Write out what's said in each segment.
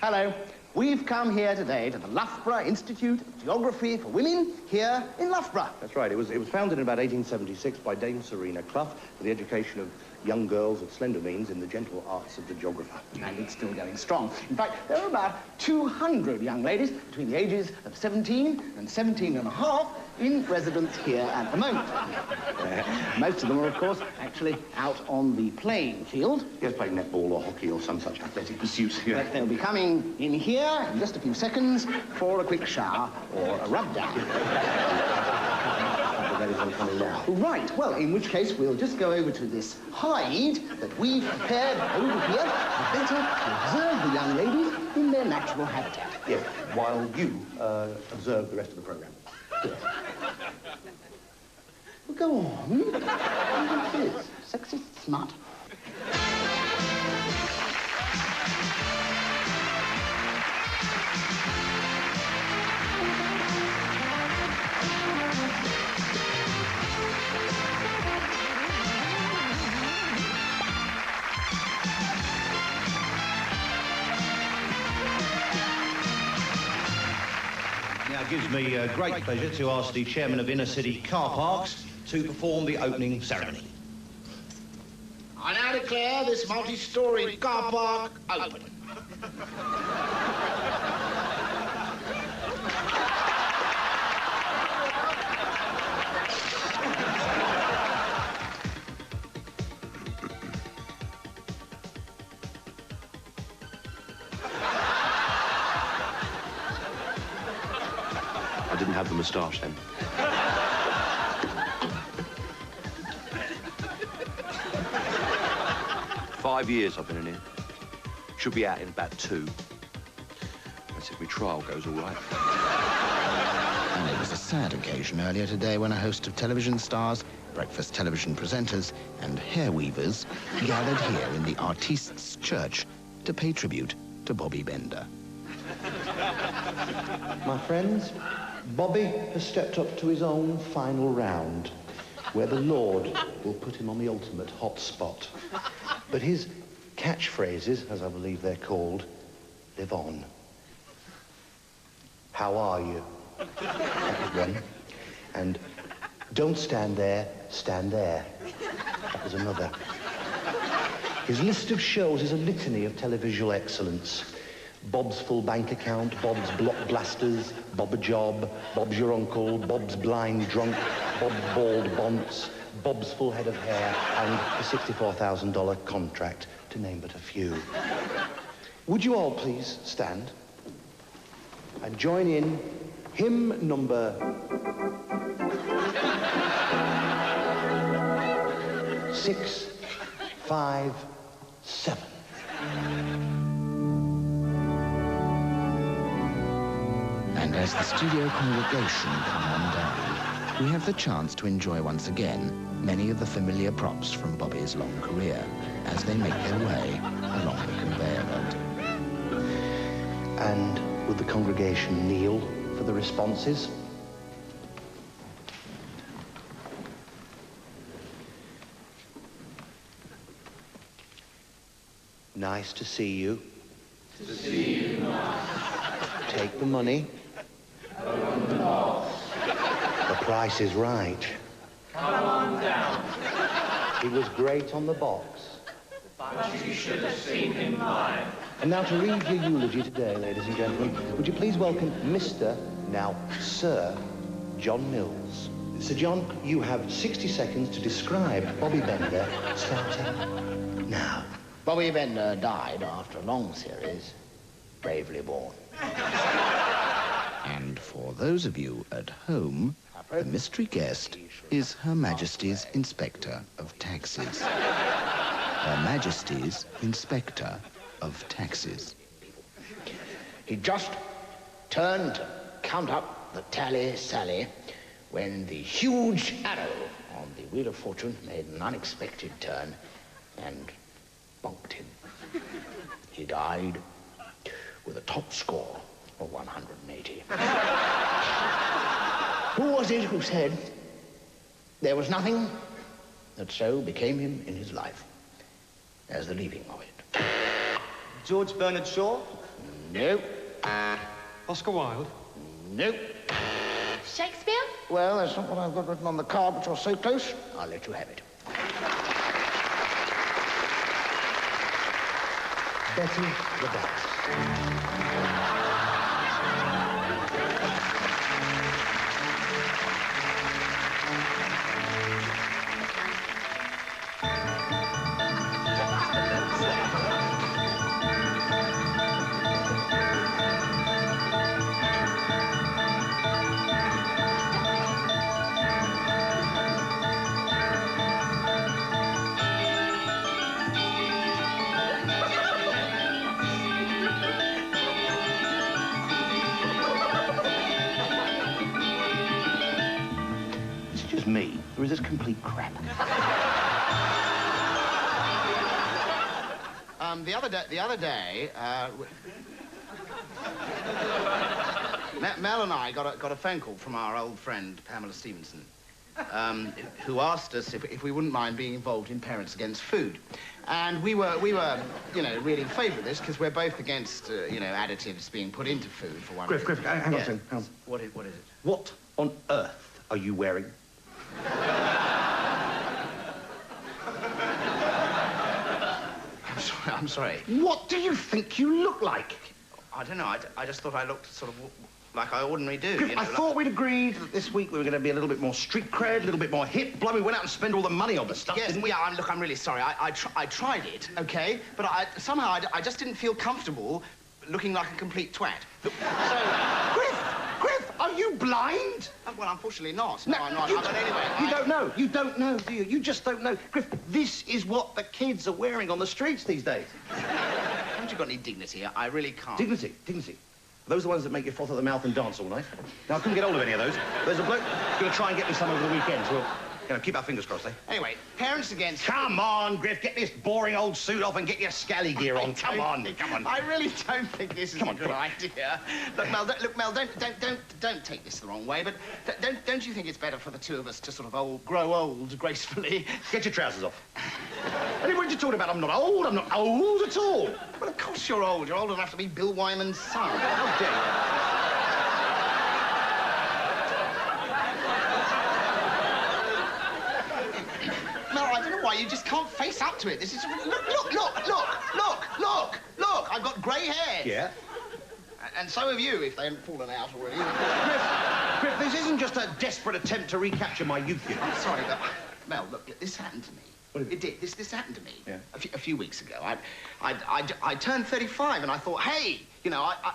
Hello. We've come here today to the Loughborough Institute of Geography for Women here in Loughborough. That's right. It was founded in about 1876 by Dame Serena Clough for the education of young girls of slender means in the gentle arts of the geographer. And it's still going strong. In fact, there are about 200 young ladies between the ages of 17 and 17 and a half in residence here at the moment. Most of them are, of course, actually out on the playing field. Yes, playing netball or hockey or some such athletic pursuit. Yeah. But they'll be coming in here in just a few seconds for a quick shower or a rub-down. Coming now. Right, well, in which case we'll just go over to this hide that we've prepared over here, the better to observe the young ladies in their natural habitat. Yes, while you observe the rest of the programme. Yes. Well, go on. What is this? Sexist smut? Now, it gives me great pleasure to ask the chairman of Inner City Car Parks to perform the opening ceremony. I now declare this multi-storey car park open. I didn't have the moustache then. "5 years I've been in here. Should be out in about 2. That's if my trial goes all right. And it was a sad occasion earlier today when a host of television stars, breakfast television presenters, and hair weavers gathered here in the Artistes' Church to pay tribute to Bobby Bender. My friends, Bobby has stepped up to his own final round, where the Lord will put him on the ultimate hot spot. But his catchphrases, as I believe they're called, live on. How are you? That was one. And don't stand there, stand there. That was another. His list of shows is a litany of televisual excellence. Bob's full bank account, Bob's block blasters, Bob a job, Bob's your uncle, Bob's blind drunk, Bob's bald bonce, Bob's full head of hair, and the $64,000 contract, to name but a few. Would you all please stand and join in hymn number 657. And as the studio congregation come on down, we have the chance to enjoy once again many of the familiar props from Bobby's long career as they make their way along the conveyor belt. And would the congregation kneel for the responses? Nice to see you. To see you not. Take the money. The price is right. Come on down. He was great on the box. But you should have seen him live. And now to read your eulogy today, ladies and gentlemen, would you please welcome Mr., now Sir, John Mills. Sir John, you have 60 seconds to describe Bobby Bender, starting now. Bobby Bender died after a long series, bravely born. And for those of you at home, the mystery guest is Her Majesty's Inspector of Taxes. Her Majesty's Inspector of Taxes. He just turned to count up the tally-sally when the huge arrow on the Wheel of Fortune made an unexpected turn and bonked him. He died with a top score of 180. Who was it who said there was nothing that so became him in his life as the leaving of it? George Bernard Shaw? No. Oscar Wilde? No. Shakespeare? Well, that's not what I've got written on the card, but you're so close, I'll let you have it. Betty the Bat. Is it just me, or is this complete crap? The other day, Mel and I got a phone call from our old friend Pamela Stevenson, who asked us if we wouldn't mind being involved in Parents Against Food, and we were really in favour of this because we're both against additives being put into food for one. Griff, hang on a second. What is it? What on earth are you wearing? I'm sorry. What do you think you look like? I don't know. I just thought I looked sort of like I ordinarily do. Griff, I thought we'd agreed that this week we were going to be a little bit more street cred, a little bit more hip. Bloody, we went out and spent all the money on the stuff, Yes, didn't we? yeah, look, I'm really sorry. I tried it, okay? But somehow I just didn't feel comfortable looking like a complete twat. So... Griff, are you blind? Well, unfortunately not. No, I'm not. But anyway... You don't know. You don't know, do you? You just don't know. Griff, this is what the kids are wearing on the streets these days. Haven't you got any dignity? I really can't. Dignity. Those are the ones that make you froth at the mouth and dance all night. Now, I couldn't get hold of any of those. There's a bloke who's going to try and get me some over the weekend, so we'll keep our fingers crossed, eh? Anyway, Parents Against... Come on, Griff, get this boring old suit off and get your scally gear on. Come on. I really don't think this is a good idea. Look, Mel, don't take this the wrong way, but don't you think it's better for the two of us to sort of grow old gracefully? Get your trousers off. What are you talking about? I'm not old at all. Well, of course you're old. You're old enough to be Bill Wyman's son. How dare you? Mel, I don't know why you just can't face up to it. This is... Look! I've got grey hair. Yeah? And so have you, if they haven't fallen out already. Griff, this isn't just a desperate attempt to recapture my youth, you know. I'm sorry, but... Mel, look, this happened to me. What is it? It did. This happened to me. Yeah. A few weeks ago. I turned 35 and I thought, hey,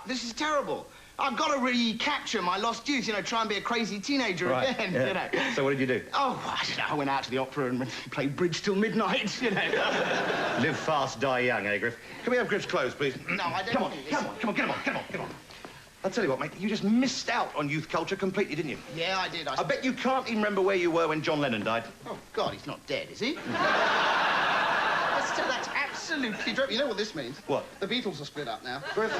this is terrible. I've got to recapture my lost youth, try and be a crazy teenager again, Yeah. So what did you do? Oh, I don't know. I went out to the opera and played bridge till midnight, Live fast, die young, eh, Griff? Can we have Griff's clothes, please? No, I don't Come on, think this... come on, get him on. I'll tell you what, mate, you just missed out on youth culture completely, didn't you? Yeah, I did. I bet you can't even remember where you were when John Lennon died. Oh, God, he's not dead, is he? That's absolutely dreadful. You know what this means? What? The Beatles are split up now. Griff,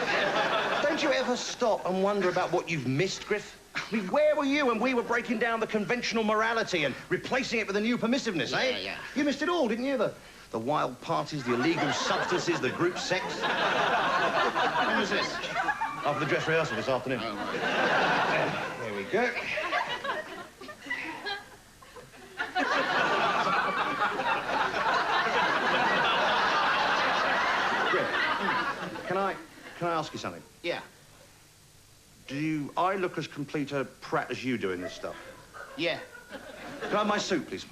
don't you ever stop and wonder about what you've missed, Griff? I mean, where were you when we were breaking down the conventional morality and replacing it with a new permissiveness, eh? Yeah. You missed it all, didn't you? The wild parties, the illegal substances, the group sex. When was this? After the dress rehearsal this afternoon. Oh, right. There we go. Griff, can I ask you something? Yeah. Do I look as complete a prat as you doing this stuff? Yeah. Can I have my suit, please?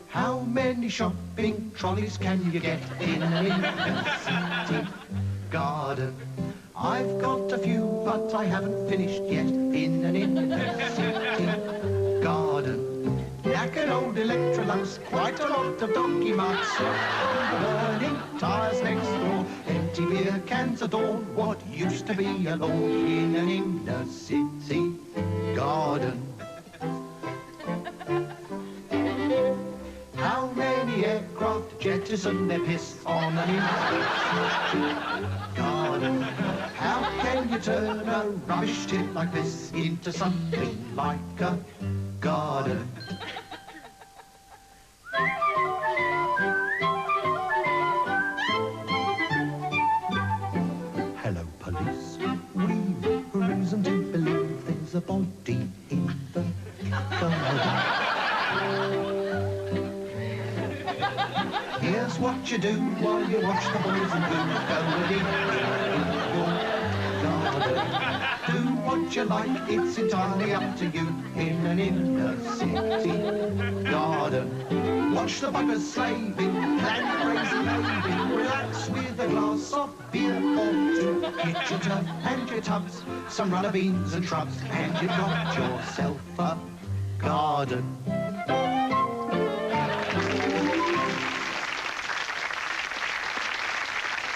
How many shopping trolleys can you get in an inner city garden? I've got a few, but I haven't finished yet in an inner city garden. Knackered old Electrolux, quite a lot of donkey marks, burning tires next door, empty beer cans adorn what used to be a lawn in an inner city garden. How many aircraft jettison their piss on an inner city garden? How can you you turn a rubbish tip like this into something like a garden. Hello, police. We've reason to believe there's a body in the garden. Here's what you do while you watch the boys and girls go and eat in your garden. Do what you like, it's entirely up to you in an inner city garden. Watch the buggers slaving, and crazy raving, relax with a glass of beer or two. Get your turf and your tubs, some runner beans and shrubs, and you've got yourself a garden.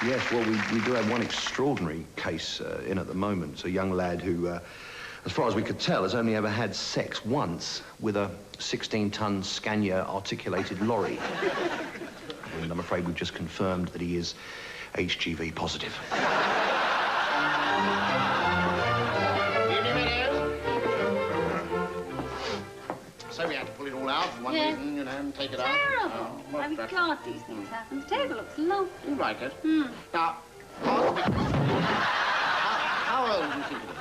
Yes, well, we do have one extraordinary case in at the moment. It's a young lad who, as far as we could tell, has only ever had sex once with a 16-ton Scania articulated lorry. And I'm afraid we've just confirmed that he is HGV positive. So we had to pull it all out for one reason, you know, and take it out. Terrible. I mean, God, these things happen. The table looks lovely. You like it? Now, how old do you think it is?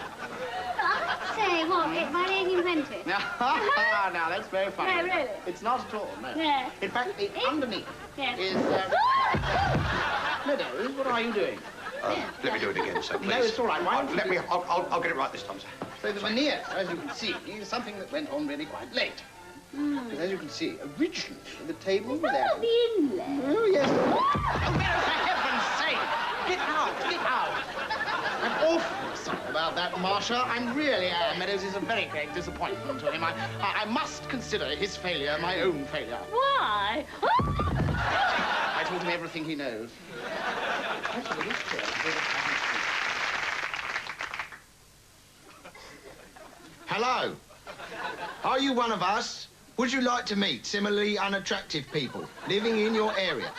Say, what, by the 1820s? Now, that's very funny. No, really? It's not at all, no. Yeah. In fact, the underneath is... Meadows, what are you doing? Let me do it again, sir, please. No, it's all right. Why don't you let me... I'll get it right this time, sir. So the veneer, as you can see, is something that went on really quite late. Because as you can see, originally, the table was there. Not the inlet. Oh, yes. Oh, Meadows, for heaven's sake! Get out, get out! I'm awfully sorry about that, Marsha. I really am. Meadows is a very great disappointment to him. I must consider his failure my own failure. Why? I told him everything he knows. Actually, this chair is very pleasant. Hello. Are you one of us? Would you like to meet similarly unattractive people living in your area?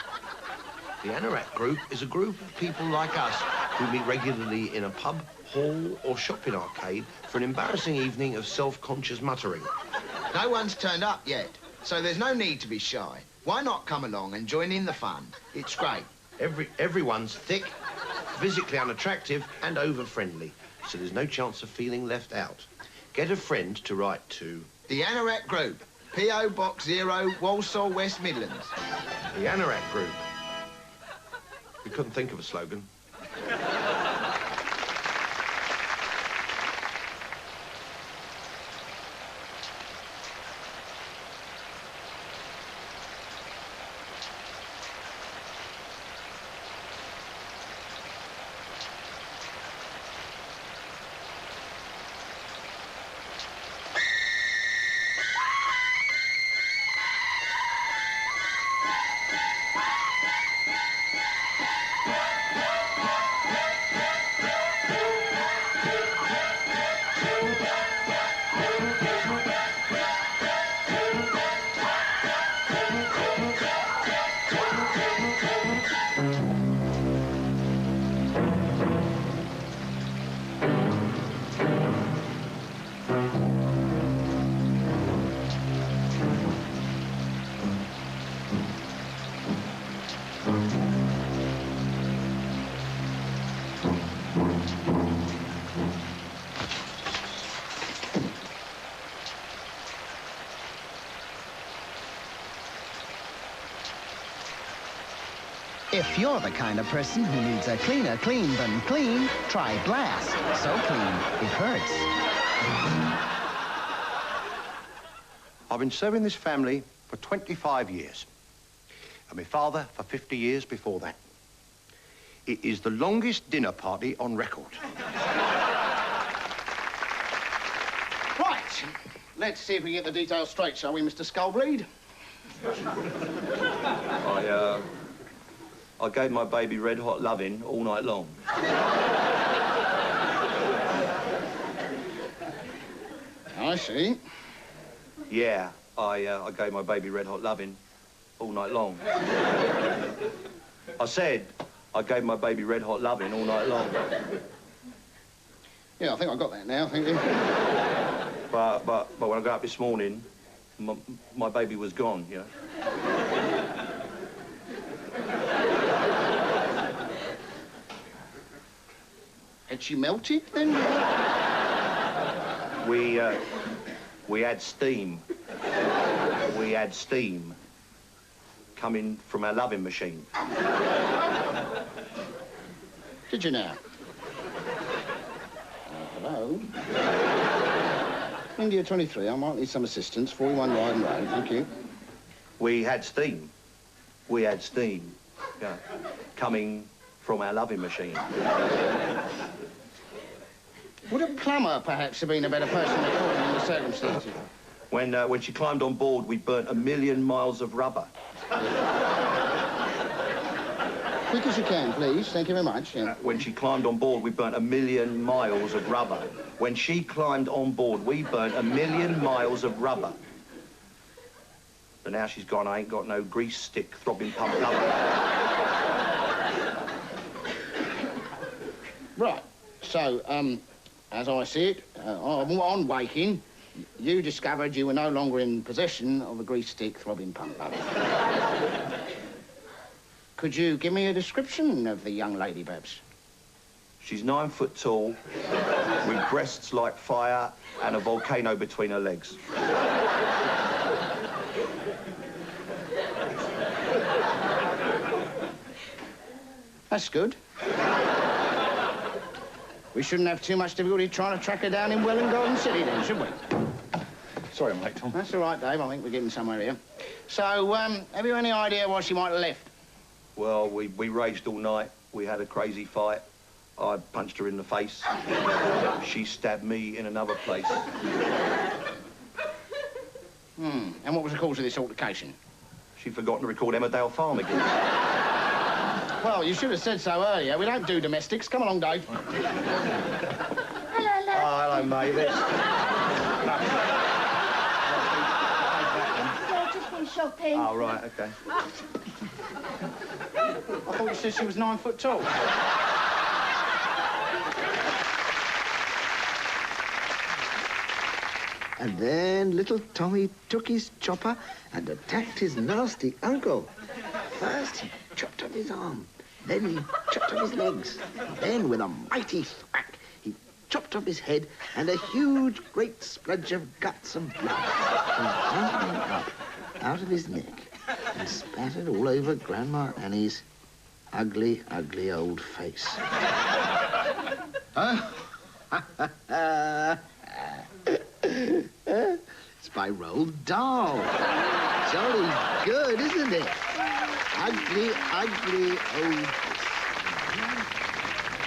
The Anorak Group is a group of people like us who meet regularly in a pub, hall or shopping arcade for an embarrassing evening of self-conscious muttering. No one's turned up yet, so there's no need to be shy. Why not come along and join in the fun? It's great. Everyone's thick, physically unattractive and over-friendly, so there's no chance of feeling left out. Get a friend to write to... The Anorak Group, P.O. Box 0, Walsall, West Midlands. The Anorak Group. We couldn't think of a slogan. If you're the kind of person who needs a cleaner clean than clean, try Glass. So clean, it hurts. I've been serving this family for 25 years. And my father for 50 years before that. It is the longest dinner party on record. Right. Let's see if we get the details straight, shall we, Mr. Skullbreed? I gave my baby red-hot loving all night long. I see. Yeah, I gave my baby red-hot loving all night long. I said I gave my baby red-hot loving all night long. Yeah, I think I got that now, thank you. But when I got up this morning, my baby was gone, you know. Had she melted, then? We had steam. We had steam coming from our loving machine. Did you now? Hello? India 23, I might need some assistance. 41 Ryden Road, thank you. We had steam. We had steam, yeah, coming from our loving machine. Would a plumber perhaps have been a better person to call in the circumstances? When she climbed on board, we burnt 1,000,000 miles of rubber. Quick as you can, please. Thank you very much. Yeah. When she climbed on board, we burnt 1,000,000 miles of rubber. When she climbed on board, we burnt 1,000,000 miles of rubber. But now she's gone, I ain't got no grease stick throbbing pump rubber. Right. So, as I see it, on waking, you discovered you were no longer in possession of a grease stick throbbing pump rubber. Could you give me a description of the young lady, perhaps? She's 9 foot tall, with breasts like fire and a volcano between her legs. That's good. We shouldn't have too much difficulty trying to track her down in Welland Garden City, then, should we? Sorry, mate, Tom. That's all right, Dave. I think we're getting somewhere here. So, have you any idea why she might have left? Well, we raged all night. We had a crazy fight. I punched her in the face. She stabbed me in another place. And what was the cause of this altercation? She'd forgotten to record Emmerdale Farm again. Well, you should have said so earlier. We don't do domestics. Come along, Dave. Hello, love. Oh, hello, mate. I've just been shopping. Oh, right, OK. I thought you said she was 9 foot tall. And then little Tommy took his chopper and attacked his nasty uncle. First, he chopped off his arm. Then he chopped off his legs. Then, with a mighty thwack, he chopped off his head, and a huge, great spludge of guts and blood came fountain up out of his neck and spattered all over Grandma Annie's ugly, ugly old face. It's my Roald Dahl. Jolly good, isn't it? Ugly, ugly old face.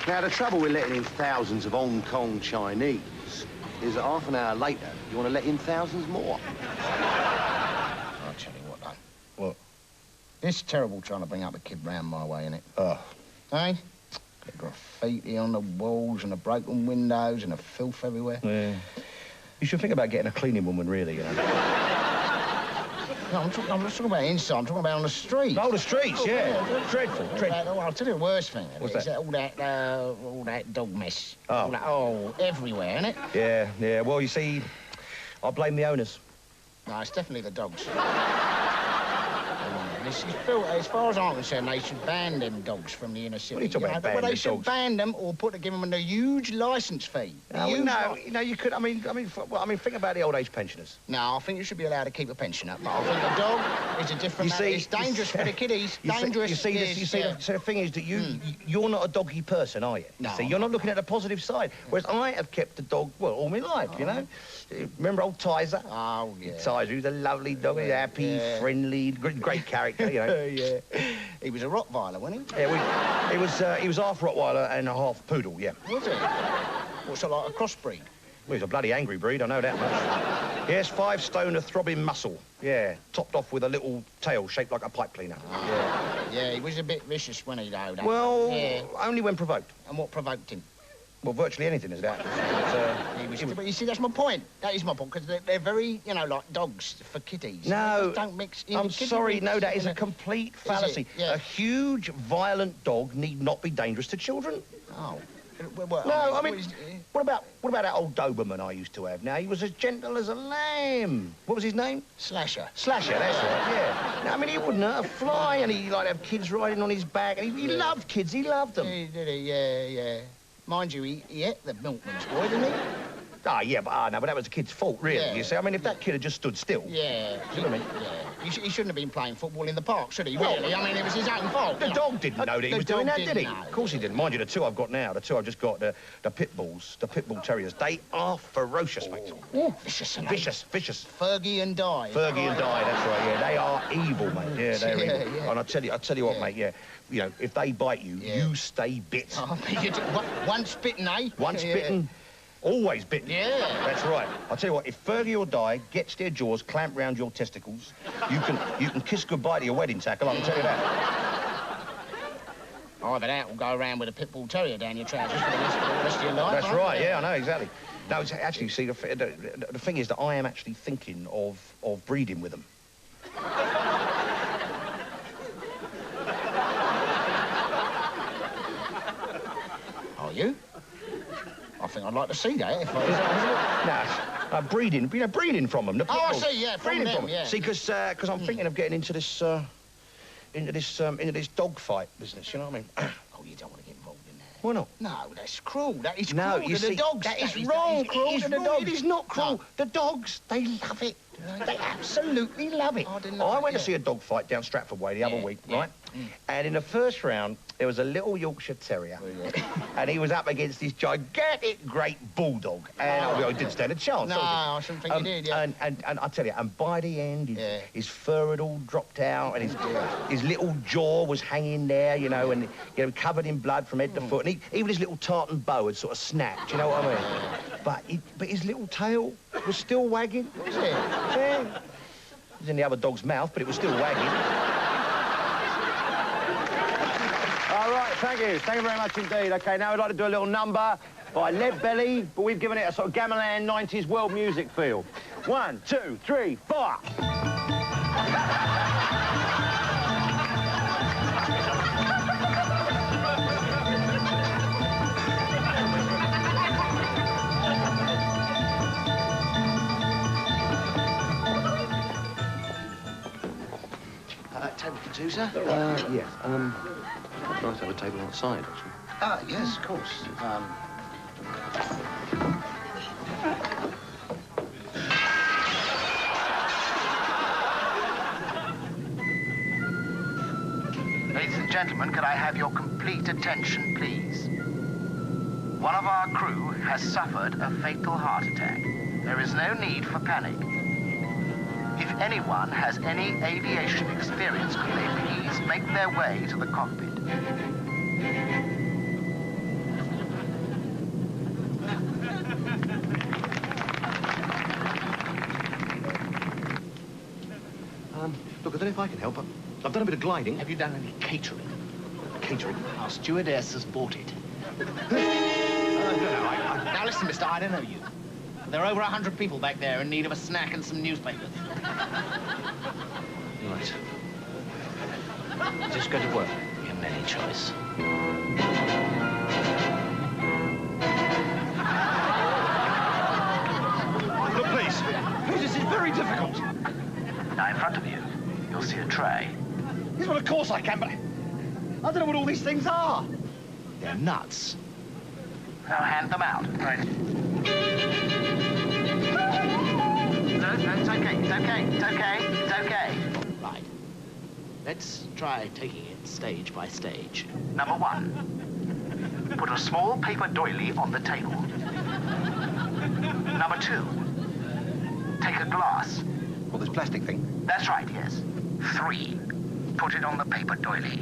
Now, the trouble with letting in thousands of Hong Kong Chinese is that half an hour later, you want to let in thousands more. I'll tell you what, though. What? It's terrible trying to bring up a kid round my way, innit? Oh. Hey? The graffiti on the walls and the broken windows and the filth everywhere. Yeah. You should think about getting a cleaning woman, really, you know. No, I'm not talking about inside. I'm talking about on the street. Oh, the streets, yeah. Dreadful, dreadful. I'll tell you the worst thing. What's is that? All that dog mess. Oh. Everywhere, innit? Yeah. Well, you see, I blame the owners. No, it's definitely the dogs. As far as I'm concerned, they should ban them dogs from the inner city. What are you talking about, banning Well, they the should dogs? ban them or give them a huge licence fee. You could. I mean, think about the old age pensioners. No, I think you should be allowed to keep a pension up. But I think a dog is a different matter. It's dangerous for the kiddies. Dangerous. So the thing is that you're not a doggy person, are you? No. See, you're not looking at the positive side. Whereas I have kept a dog, well, all my life, you know? Remember old Tizer? Oh, yeah. Tizer, he was a lovely dog, happy, friendly, great character, you know? Yeah. He was a Rottweiler, wasn't he? Yeah, he was half Rottweiler and a half poodle, yeah. Was he? What's it like, a crossbreed? Well, he's a bloody angry breed, I know that much. Yes, 5 stone of throbbing muscle. Yeah, topped off with a little tail shaped like a pipe cleaner. Yeah, he was a bit vicious when he though. Well, yeah. Only when provoked. And what provoked him? Well, virtually anything is that. But you see, that's my point. That is my point, because they're very, like dogs for kiddies. No, they just don't mix in. I'm sorry, no, that is a complete fallacy. Yeah. A huge, violent dog need not be dangerous to children. Oh. Well, No, I mean, what about that old Doberman I used to have? Now, he was as gentle as a lamb. What was his name? Slasher. Slasher, that's right, yeah. Now, I mean, he wouldn't hurt a fly, and he liked to have kids riding on his back, and he loved kids, he loved them. Did he? Yeah. Mind you, he ate the milkman's boy, didn't he? Ah, yeah, but no, but that was the kid's fault, really, Yeah. you see. I mean, if that kid had just stood still... Yeah. Do you know what I mean? Yeah. He shouldn't have been playing football in the park, should he, really? I mean, it was his own fault. The dog didn't know that he was doing that, did he? Know. Of course he didn't. Mind you, the two I've got now, the two I've just got, the pit bulls, the pit bull terriers, they are ferocious, mate. Oh, vicious. Vicious. Fergie and Di. Fergie and Di, that's right, yeah. They are evil, mate. Yeah, they're evil. Yeah. And I tell you what, mate, yeah. You know, if they bite you, you stay bit. Oh, once bitten, eh? Once bitten, always bitten. Yeah. That's right. I'll tell you what, if Fergie or Di gets their jaws clamped round your testicles, you can kiss goodbye to your wedding tackle, I can tell you that. Either that or go around with a pit bull terrier down your trousers for the rest of your life. That's right, yeah, I know, exactly. No, it's actually, see, the thing is that I am actually thinking of breeding with them. Are you? I think I'd like to see that. If I... No, breeding from them. The pit Oh, I bulls. see, yeah, from breeding them, from them. yeah. See, because I'm thinking of getting into this dog fight business. You know what I mean? Oh, you don't want to get involved in that. Why not? No, that's cruel. That is No, cruel you to see, the dogs. that is is wrong. cruel It is to the wrong. dogs. It is not cruel. No. The dogs, they love it. They absolutely love it. I didn't know that, went to yeah. see a dog fight down Stratford Way the other week, right? And in the first round, there was a little Yorkshire Terrier. And he was up against this gigantic great bulldog. And I didn't stand a chance. No, I shouldn't think you did, yeah. And I tell you, and by the end, his fur had all dropped out, and his little jaw was hanging there, you know, and covered in blood from head to foot. And even his little tartan bow had sort of snapped, you know what I mean? But his little tail was still wagging. Was it? Yeah. It was in the other dog's mouth, but it was still wagging. All right, thank you. Thank you very much indeed. OK, now we'd like to do a little number by Lead Belly, but we've given it a sort of gamelan 90s world music feel. 1, 2, 3, 4. Table for two, sir? Yes. Nice to have a table outside, actually. Yes, of course. Ladies and gentlemen, could I have your complete attention, please? One of our crew has suffered a fatal heart attack. There is no need for panic. If anyone has any aviation experience, could they please make their way to the cockpit? Look, I don't know if I can help. I've done a bit of gliding. Have you done any catering? Catering. Our stewardess has bought it. Now listen, mister, I don't know you. There are over 100 people back there in need of a snack and some newspapers. Right. Just go to work. Your many choice. Look, please. Please, this is very difficult. Now, in front of you, you'll see a tray. Yes, well, of course I can, but I don't know what all these things are. They're nuts. Now hand them out. Right. No, it's okay. It's okay. It's okay. It's okay. Right. Let's try taking it stage by stage. Number 1. Put a small paper doily on the table. Number 2. Take a glass. Well, this plastic thing. That's right, yes. 3. Put it on the paper doily.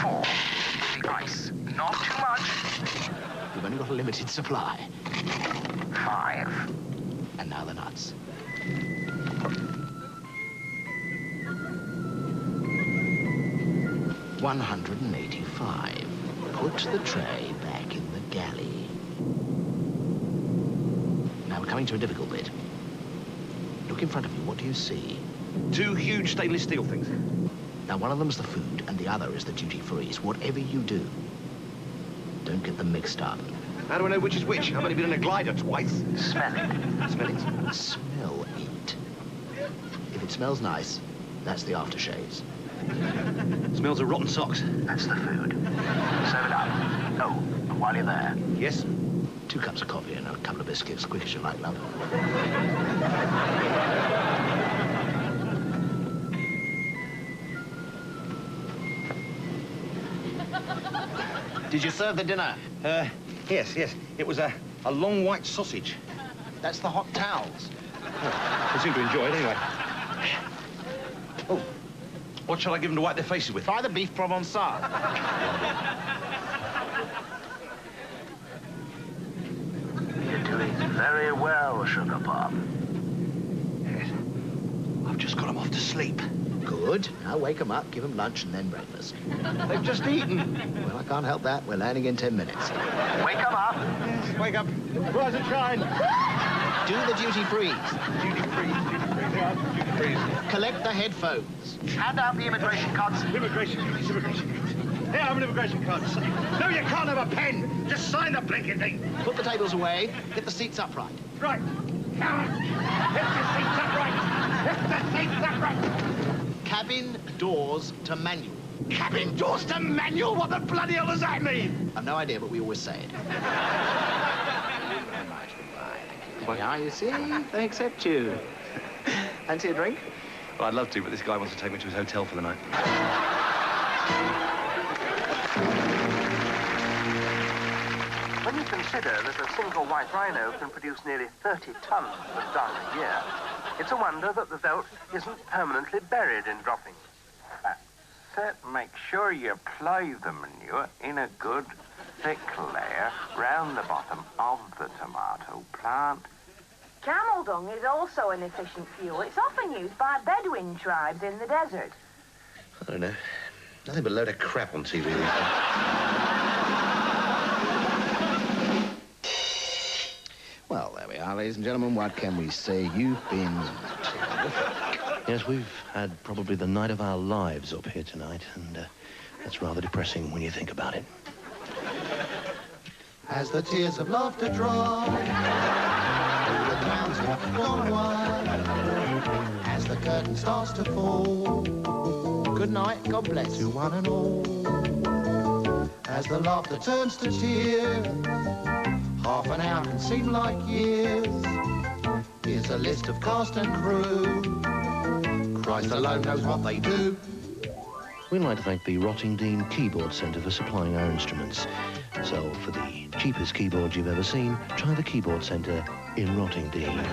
4. The ice. Not too much. You've only got a limited supply. 5. And now the nuts. $185. Put the tray back in the galley. Now we're coming to a difficult bit. Look in front of you. What do you see? 2 huge stainless steel things. Now, one of them's the food, and the other is the duty-free. Whatever you do, Don't get them mixed up. How do I know which is which? I've only been in a glider twice. Smell it. Smell it? Smell it. If it smells nice, that's the aftershaves. Smells of rotten socks. That's the food. Serve it up. Oh, and while you're there, Yes? 2 cups of coffee and a couple of biscuits, quick as you like, love. Did you serve the dinner? Yes. It was a long white sausage. That's the hot towels. They seem to enjoy it anyway. Oh, what shall I give them to wipe their faces with? Try the beef Provençal. You're doing very well, Sugar Pop. Yes. I've just got them off to sleep. Good. Now wake them up, give them lunch, and then breakfast. They've just eaten. Well, I can't help that. We're landing in 10 minutes. Wake them up. Yes, wake up. Rise and shine. Do the duty freeze. Duty free. Yeah, duty free. Collect the headphones. Hand out the immigration cards. Immigration. Here, I have an immigration card. No, you can't have a pen. Just sign the blinking thing. Put the tables away. Get the seats upright. Right. Come on. Get the seats upright. Get the seats upright. Cabin doors to manual. Cabin doors to manual? What the bloody hell does that mean? I've no idea, but we always say it. Yeah, you see, they accept you. Fancy a drink? Well, I'd love to, but this guy wants to take me to his hotel for the night. When you consider that a single white rhino can produce nearly 30 tons of dung a year, it's a wonder that the veldt isn't permanently buried in droppings. Make sure you apply the manure in a good, thick layer round the bottom of the tomato plant. Camel dung is also an efficient fuel. It's often used by Bedouin tribes in the desert. I don't know. Nothing but a load of crap on TV these days. Well, there we are, ladies and gentlemen. What can we say? You've been terrific. Yes, we've had probably the night of our lives up here tonight, and that's rather depressing when you think about it. As the tears of laughter drop, the clowns have gone wild. As the curtain starts to fall, Good night. God bless. to one and all. As the laughter turns to tears, half an hour can seem like years. Here's a list of cast and crew. Christ alone knows what they do. We'd like to thank the Rottingdean Keyboard Centre for supplying our instruments. So, for the cheapest keyboard you've ever seen, try the Keyboard Centre in Rottingdean.